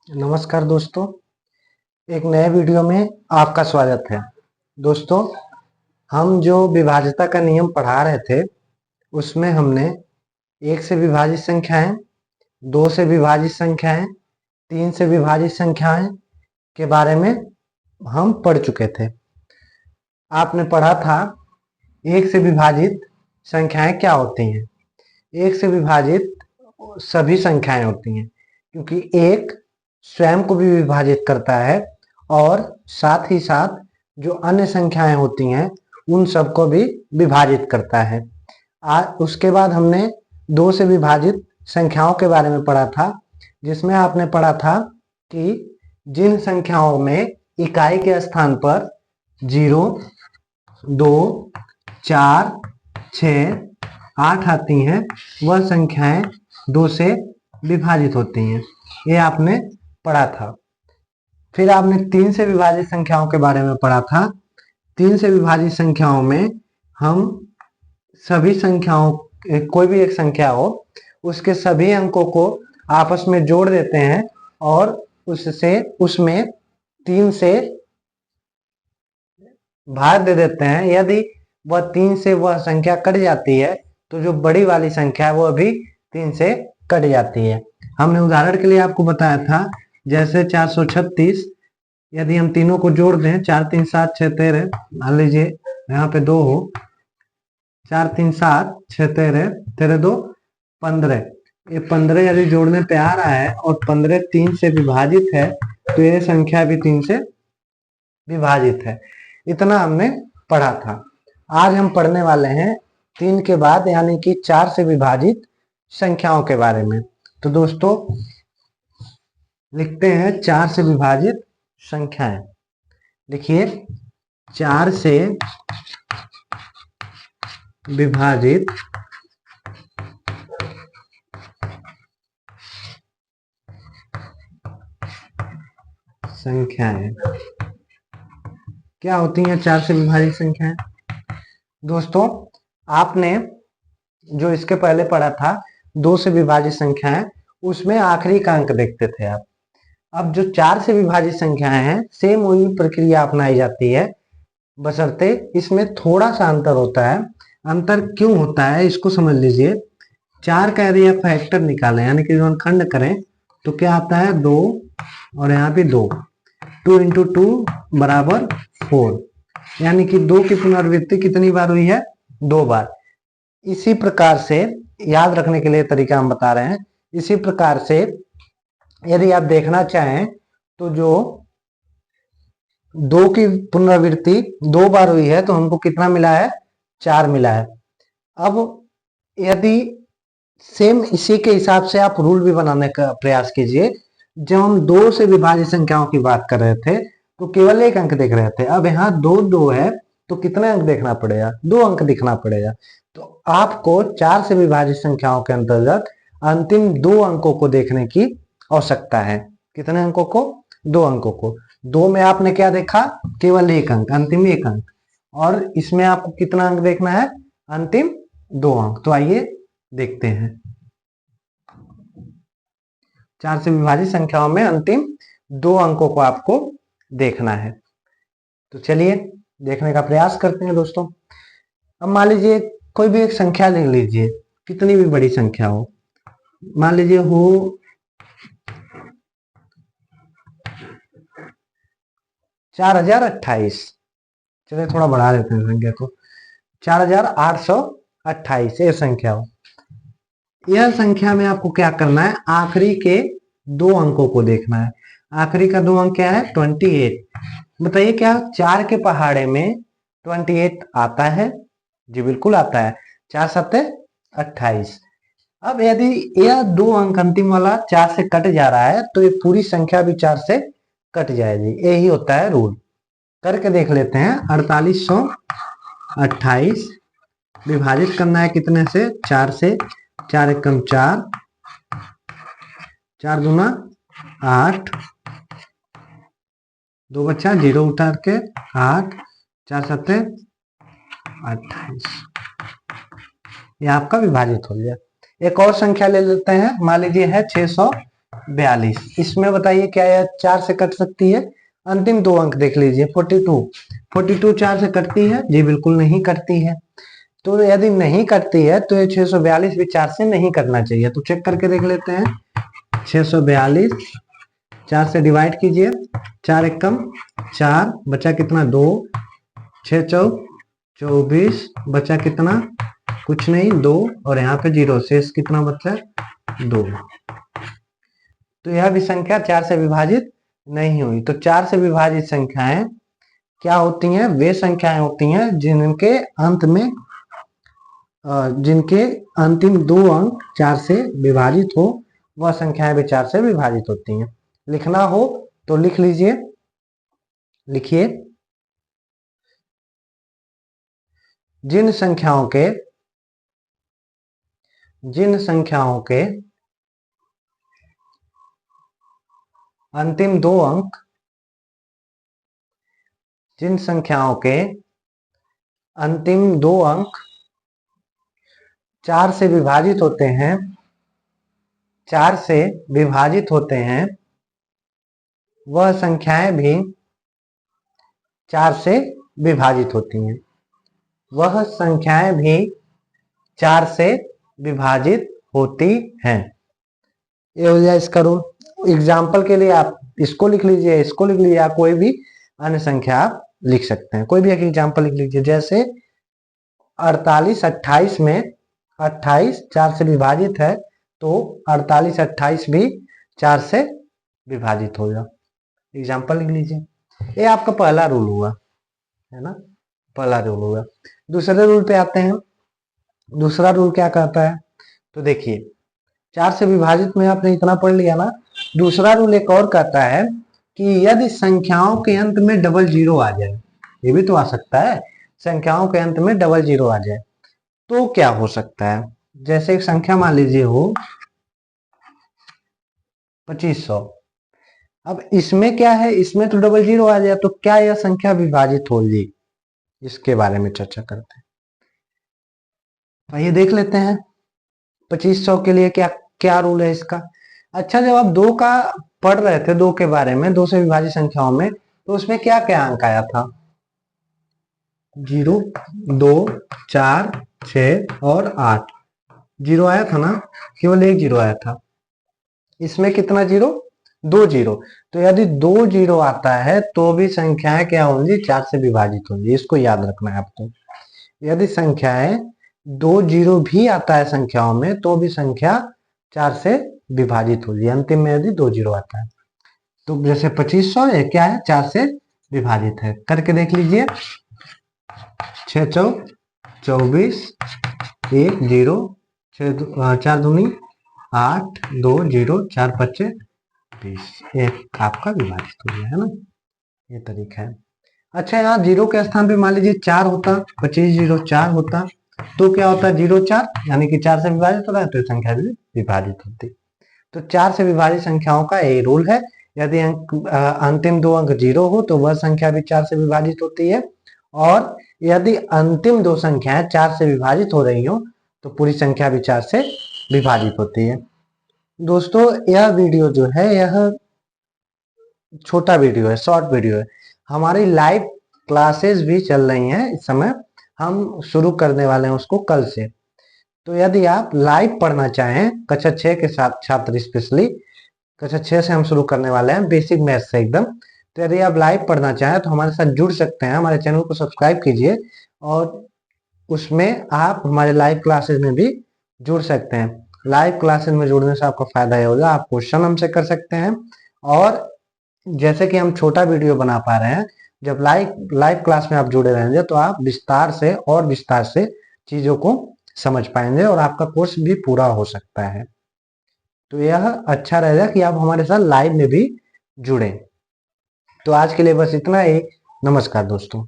नमस्कार दोस्तों, एक नए वीडियो में आपका स्वागत है। दोस्तों, हम जो विभाज्यता का नियम पढ़ा रहे थे उसमें हमने 1 से विभाजित संख्याएं, 2 से विभाजित संख्याएं, 3 से विभाजित संख्याएं के बारे में हम पढ़ चुके थे। आपने पढ़ा था 1 से विभाजित संख्याएं क्या होती हैं। 1 से विभाजित सभी संख्याएं होती हैं, क्योंकि 1 स्वयं को भी विभाजित करता है और साथ ही साथ जो अन्य संख्याएं होती हैं उन सबको भी विभाजित करता है। उसके बाद हमने 2 से विभाजित संख्याओं के बारे में पढ़ा था, जिसमें आपने पढ़ा था कि जिन संख्याओं में इकाई के स्थान पर 0, 2, 4, 6, 8 आती हैं वह संख्याएं 2 से विभाजित होती हैं। ये आपने पढ़ा था। फिर आपने 3 से विभाजित संख्याओं के बारे में पढ़ा था। 3 से विभाजित संख्याओं में हम सभी संख्याओं, कोई भी एक संख्या हो उसके सभी अंकों को आपस में जोड़ देते हैं और उसमें 3 से भाग दे देते हैं। यदि वह 3 से वह संख्या कट जाती है तो जो बड़ी वाली संख्या है वह भी 3 से कट जाती है। हमने उदाहरण के लिए आपको बताया था, जैसे 436, यदि हम तीनों को जोड़ दें, 4 3 7 6 13, मान लीजिए यहाँ पे 2 हो, 4 3 7 6 13, 13 2 15, ये 15 यदि जोड़ने पे आ रहा है और 15 3 से विभाजित है तो ये संख्या भी 3 से विभाजित है। इतना हमने पढ़ा था। आज हम पढ़ने वाले हैं 3 के बाद यानी कि 4 से विभाजित संख्याओं के बारे में। तो दोस्तों, लिखते हैं 4 से विभाजित संख्याएं। देखिए, 4 से विभाजित संख्याएं क्या होती हैं? 4 से विभाजित संख्याएं दोस्तों, आपने जो इसके पहले पढ़ा था 2 से विभाजित संख्याएं, उसमें आखिरी का अंक देखते थे आप। अब जो 4 से विभाजित संख्याएं हैं, सेम वही प्रक्रिया अपनाई जाती है, बशर्ते इसमें थोड़ा सा अंतर होता है। अंतर क्यों होता है इसको समझ लीजिए। 4 का यदि आप फैक्टर निकालें यानी कि खंड करें तो क्या आता है? 2 और यहाँ पे 2, 2 इंटू 2 बराबर 4, यानी कि 2 की पुनरावृत्ति कितनी बार हुई है? 2 बार। इसी प्रकार से याद रखने के लिए तरीका हम बता रहे हैं। इसी प्रकार से यदि आप देखना चाहें तो जो 2 की पुनरावृत्ति 2 बार हुई है तो हमको कितना मिला है? 4 मिला है। अब यदि सेम इसी के हिसाब से आप रूल भी बनाने का प्रयास कीजिए। जब हम 2 से विभाजित संख्याओं की बात कर रहे थे तो केवल एक अंक देख रहे थे। अब यहाँ 2 2 है तो कितने अंक देखना पड़ेगा? 2 अंक दिखना पड़ेगा। तो आपको 4 से विभाजित संख्याओं के अंतर्गत अंतिम 2 अंकों को देखने की आवश्यकता है। कितने अंकों को? 2 अंकों को। 2 में आपने क्या देखा? केवल एक अंक, अंतिम एक अंक। और इसमें आपको कितना अंक देखना है? अंतिम 2 अंक। तो आइए देखते हैं। 4 से विभाजित संख्याओं में अंतिम 2 अंकों को आपको देखना है। तो चलिए देखने का प्रयास करते हैं दोस्तों। अब मान लीजिए कोई भी एक संख्या ले लीजिए, कितनी भी बड़ी संख्या हो, मान लीजिए हो 4028। चलिए थोड़ा बढ़ा देते हैं संख्या को, 4828 ये संख्या हो। यह संख्या में आपको क्या करना है? आखिरी के 2 अंकों को देखना है। आखिरी का 2 अंक क्या है? 28। बताइए क्या 4 के पहाड़े में 28 आता है? जी बिल्कुल आता है। 4 7 28। अब यदि यह 2 अंक अंतिम वाला 4 से कट जा रहा है तो ये पूरी संख्या भी 4 से कट जाएगी। यही होता है रूल। करके देख लेते हैं। 4828 विभाजित करना है कितने से? 4 से। 4 एकम 4, 4 दूना 8, 2 बच्चा 0 उतार के 8, 4 7 28। यह आपका विभाजित हो गया। एक और संख्या ले लेते हैं। मान लीजिए है 600 42। इसमें बताइए क्या यह 4 से कट सकती है? अंतिम दो अंक देख लीजिए। 42 4 से कटती है? जी बिल्कुल नहीं कटती है। तो यदि नहीं कटती है तो ये 642 भी 4 से नहीं कटना चाहिए। तो चेक करके देख लेते हैं। 642 4 से डिवाइड कीजिए। 4 एकम 4, बचा कितना? 2। 6 चौक 24, बचा कितना? कुछ नहीं, 2। और यहाँ पे 0, शेष कितना बचा? 2। तो यह भी संख्या 4 से विभाजित नहीं हुई। तो 4 से विभाजित संख्याएं क्या होती हैं? वे संख्याएं होती हैं जिनके अंत में जिनके अंतिम दो अंक 4 से विभाजित हो, वह संख्याएं भी 4 से विभाजित होती हैं। लिखना हो तो लिख लीजिए। लिखिए, जिन संख्याओं के अंतिम दो अंक, जिन संख्याओं के अंतिम दो अंक 4 से विभाजित होते हैं, 4 से विभाजित होते हैं, वह संख्याएं भी 4 से विभाजित होती हैं। वह संख्याएं भी 4 से विभाजित होती हैं। ये हो जाए इसका रूल। एग्जाम्पल के लिए आप इसको लिख लीजिए, इसको लिख लीजिए, या कोई भी अन्य संख्या आप लिख सकते हैं। कोई भी एक एग्जाम्पल लिख लीजिए। जैसे 48 28 में 28 4 से विभाजित है, तो 48 28 भी 4 से विभाजित होगा। एग्जाम्पल लिख लीजिए। ये आपका पहला रूल हुआ, है ना? पहला रूल होगा। दूसरे रूल पे आते हैं। दूसरा रूल क्या कहता है? तो देखिए, 4 से विभाजित में आपने इतना पढ़ लिया ना। दूसरा रूल एक और कहता है कि यदि संख्याओं के अंत में डबल जीरो आ जाए, ये भी तो आ सकता है, संख्याओं के अंत में डबल जीरो आ जाए तो क्या हो सकता है? जैसे एक संख्या मान लीजिए हो 2500। अब इसमें क्या है? इसमें तो डबल जीरो आ जाए, तो क्या यह संख्या विभाजित होगी? इसके बारे में चर्चा करते हैं। आइए देख लेते हैं 2500 के लिए क्या क्या रूल है इसका। अच्छा, जब आप दो का पढ़ रहे थे, दो के बारे में, दो से विभाजित संख्याओं में, तो उसमें क्या क्या अंक आया था? 0 2 4 6 और 8 जीरो आया था ना? केवल एक जीरो आया था। इसमें कितना जीरो? 2 जीरो। तो यदि 2 जीरो आता है तो भी संख्याएं क्या होंगी? 4 से विभाजित होंगी। इसको याद रखना है आपको। यदि संख्याएं 2 जीरो भी आता है संख्याओं में, तो भी संख्या 4 से विभाजित होगी। अंतिम में यदि 2 जीरो आता है, तो जैसे 2500 ये क्या है? 4 से विभाजित है। करके देख लीजिए। 6 चौक 24, 1 0, 4 दूनी 8, 2 0, 4 पच्चे 20, एक आपका विभाजित हो गया, है ना? ये तरीका है। अच्छा, यहाँ जीरो के स्थान पे मान लीजिए 4 होता, 25 0 4 होता, तो क्या होता? 0 4, यानी कि 4 से विभाजित होता है, तो संख्या भी विभाजित होती। तो 4 से विभाजित संख्याओं का यही रूल है। यदि अंतिम दो अंक 0 हो तो वह संख्या भी 4 से विभाजित होती है, और यदि अंतिम दो संख्याएं 4 से विभाजित हो रही हो तो पूरी संख्या भी 4 से विभाजित होती है। दोस्तों, यह वीडियो जो है, यह छोटा वीडियो है, शॉर्ट वीडियो है। हमारी लाइव क्लासेस भी चल रही हैं इस समय। हम शुरू करने वाले हैं उसको कल से। तो यदि आप लाइव पढ़ना चाहें कक्षा 6 के साथ छात्र, स्पेशली कक्षा 6 से हम शुरू करने वाले हैं, बेसिक मैथ से एकदम। तो यदि आप लाइव पढ़ना चाहें तो हमारे साथ जुड़ सकते हैं। हमारे चैनल को सब्सक्राइब कीजिए, और उसमें आप हमारे लाइव क्लासेस में भी जुड़ सकते हैं। लाइव क्लासेस में जुड़ने से आपको फायदा यह होगा, आप क्वेश्चन हमसे कर सकते हैं, और जैसे कि हम छोटा वीडियो बना पा रहे हैं, जब लाइव क्लास में आप जुड़े रहेंगे तो आप विस्तार से चीजों को समझ पाएंगे, और आपका कोर्स भी पूरा हो सकता है। तो यह अच्छा रहेगा कि आप हमारे साथ लाइव में भी जुड़ें। तो आज के लिए बस इतना ही। नमस्कार दोस्तों।